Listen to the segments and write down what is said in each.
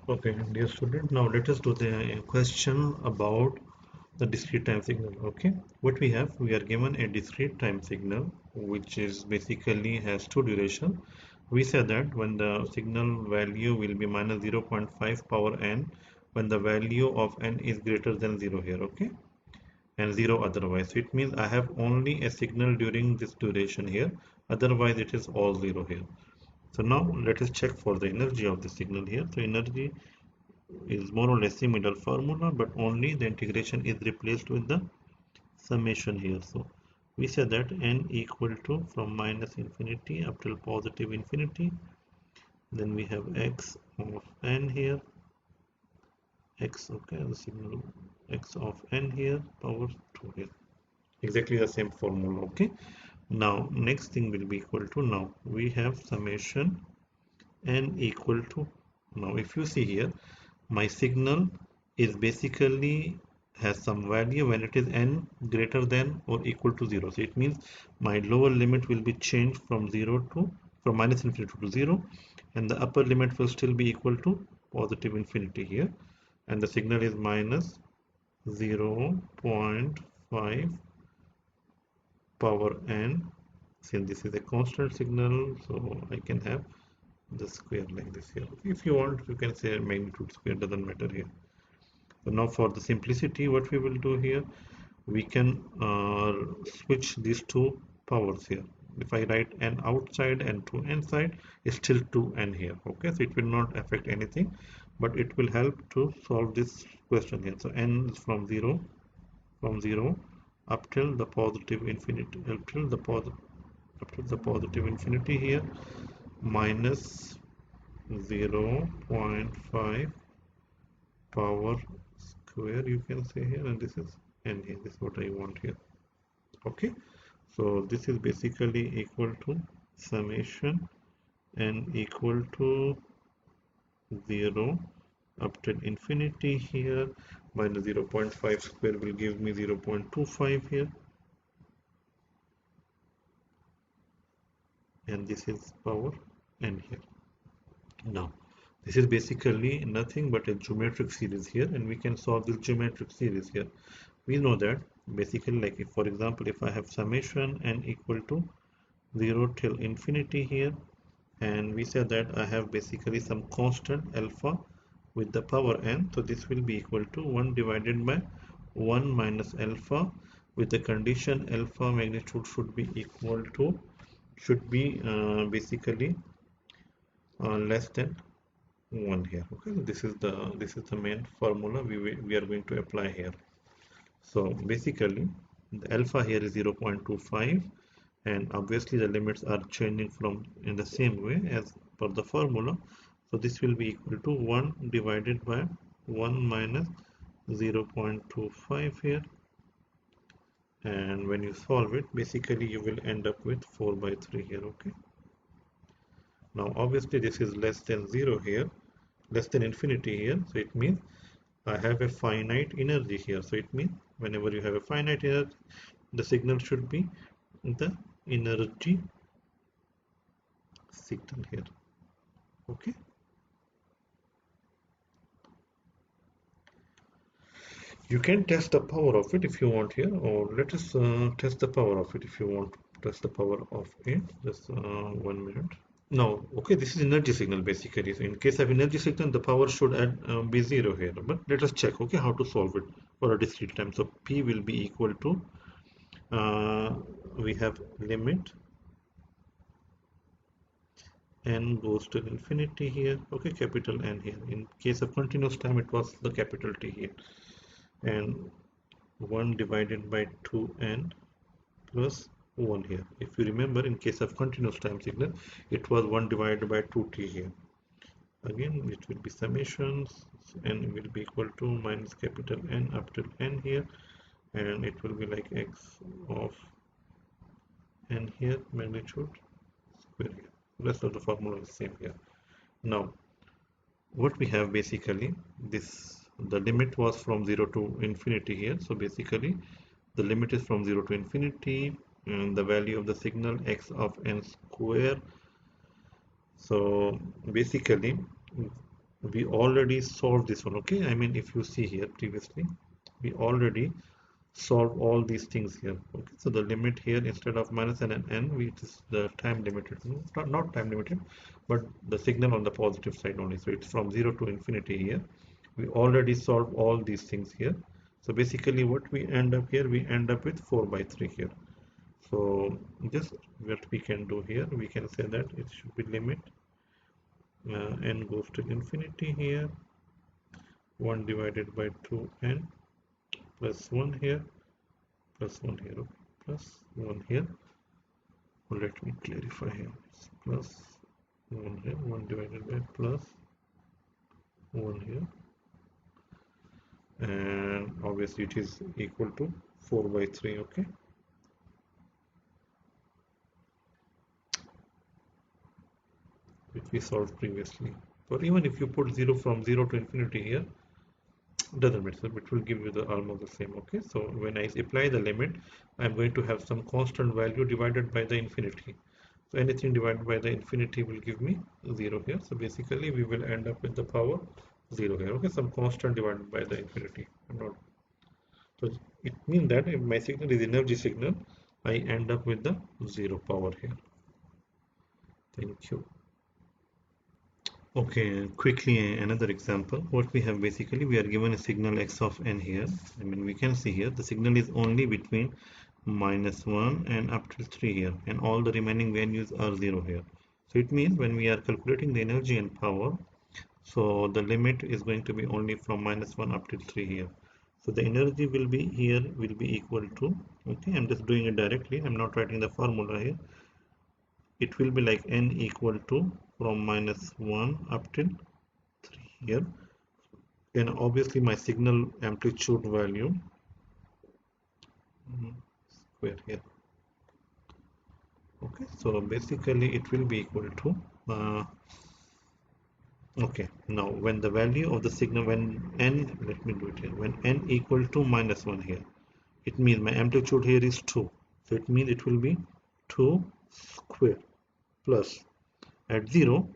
Okay, dear student, now let us do the question about the discrete time signal. Okay, what we are given a discrete time signal which is basically has two duration. We said that when the signal value will be minus 0.5 power n, when the value of n is greater than 0 here, okay, and 0 otherwise. So it means I have only a signal during this duration here, otherwise it is all 0 here. So now let us check for the energy of the signal here. So energy is more or less similar formula, but only the integration is replaced with the summation here. So we say that n equal to from minus infinity up till positive infinity. Then we have x of n here, x, okay, the signal x of n here, power 2 here. Exactly the same formula, okay. Now next thing will be equal to, now we have summation n equal to, now if you see here, my signal is basically has some value when it is n greater than or equal to 0. So it means my lower limit will be changed from 0 to, from minus infinity to 0, and the upper limit will still be equal to positive infinity here, and the signal is minus 0.5 power n. Since this is a constant signal, so I can have the square like this here. If you want, you can say magnitude square, doesn't matter here. So now for the simplicity, what we will do here, we can switch these two powers here. If I write n outside and 2n side, it's still 2n here, okay. So it will not affect anything, but it will help to solve this question here. So n is from 0 up till the positive infinity, up till the positive infinity here, minus 0.5 power square, you can say here, and this is n here. This is what I want here, okay. So this is basically equal to summation n equal to 0 up to infinity here, minus 0.5 square will give me 0.25 here, and this is power n here. Now this is basically nothing but a geometric series here, and we can solve this geometric series here. We know that basically, like if for example, if I have summation n equal to 0 till infinity here, and we said that I have basically some constant alpha with the power n, so this will be equal to 1 divided by 1 minus alpha, with the condition alpha magnitude should be equal to, should be basically less than 1 here, okay. So this is the main formula we are going to apply here. So basically the alpha here is 0.25, and obviously the limits are changing from in the same way as per the formula. So this will be equal to 1 divided by 1 minus 0.25 here, and when you solve it, basically you will end up with 4 by 3 here, okay. Now obviously this is less than 0 here, less than infinity here, so it means I have a finite energy here. So it means whenever you have a finite energy, the signal should be the energy signal here, okay. You can test the power of it if you want here, or let us test the power of it if you want to test the power of it. Just 1 minute. No, okay, this is energy signal basically. So in case of energy signal, the power should be 0 here. But let us check, okay, how to solve it for a discrete time. So P will be equal to, we have limit n goes to infinity here, okay, capital N here. In case of continuous time, it was the capital T here. And 1 divided by 2n plus 1 here. If you remember, in case of continuous time signal, it was 1 divided by 2t here. Again, it will be summations, n will be equal to minus capital N up to n here, and it will be like x of n here, magnitude square here. Rest of the formula is same here. Now, what we have basically, this, the limit was from 0 to infinity here. So basically, the limit is from 0 to infinity, and the value of the signal x of n square. So basically we already solved this one. Okay, I mean, if you see here previously, we already solve all these things here. Okay, so the limit here, instead of minus n and n, which is the time limited, not time limited, but the signal on the positive side only. So it's from 0 to infinity here. We already solved all these things here. So basically what we end up here, we end up with 4 by 3 here. So just what we can do here, we can say that it should be limit n goes to infinity here, 1 divided by 2n plus 1 here, plus 1 here, okay, plus 1 here. Well, let me clarify here. It's plus 1 here, 1 divided by plus 1 here, and obviously it is equal to 4 by 3, okay. Which we solved previously. Or even if you put 0 from 0 to infinity here, doesn't matter, it will give you the almost the same. Okay, so when I apply the limit, I'm going to have some constant value divided by the infinity. So anything divided by the infinity will give me 0 here. So basically we will end up with the power 0 here. Okay, some constant divided by the infinity. Not, so it means that if my signal is energy signal, I end up with the 0 power here. Thank you. Okay, quickly another example. What we have, basically we are given a signal x of n here. I mean, we can see here the signal is only between -1 and up till 3 here, and all the remaining values are 0 here. So it means when we are calculating the energy and power, so the limit is going to be only from -1 up till 3 here. So the energy will be here, will be equal to, okay, I'm just doing it directly, I'm not writing the formula here. It will be like n equal to from -1 up till 3 here, and obviously my signal amplitude value square here. Okay, so basically it will be equal to okay, now when the value of the signal, when n, let me do it here, when n equal to -1 here, it means my amplitude here is 2, so it means it will be 2 square plus at 0,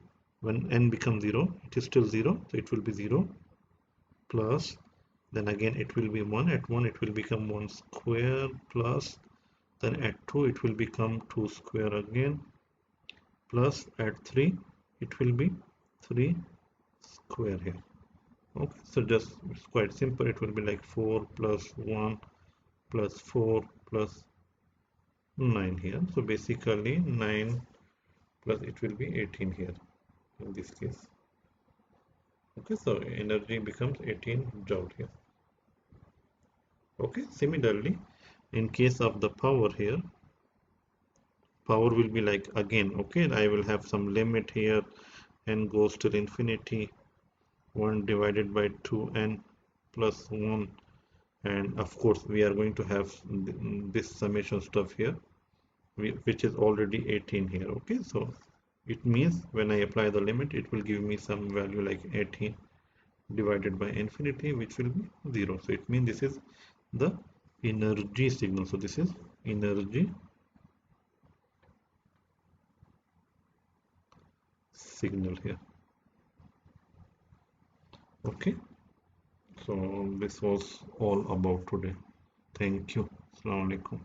when n becomes 0, it is still 0, so it will be 0 plus, then again it will be 1, at 1 it will become 1 square plus, then at 2 it will become 2 square again, plus at 3 it will be 3 square here. Okay, so just it's quite simple, it will be like 4 plus 1 plus 4 plus 9 here. So basically 9 plus it will be 18 here in this case. Okay, so energy becomes 18 joule here. Okay, similarly in case of the power here, power will be like, again, okay, I will have some limit here, n goes to the infinity, 1 divided by 2n plus 1, and of course we are going to have this summation stuff here, which is already 18 here. Okay, so it means when I apply the limit, it will give me some value like 18 divided by infinity, which will be 0. So it means this is the energy signal. So this is energy signal here. Okay, so this was all about today. Thank you. Assalamu alaikum.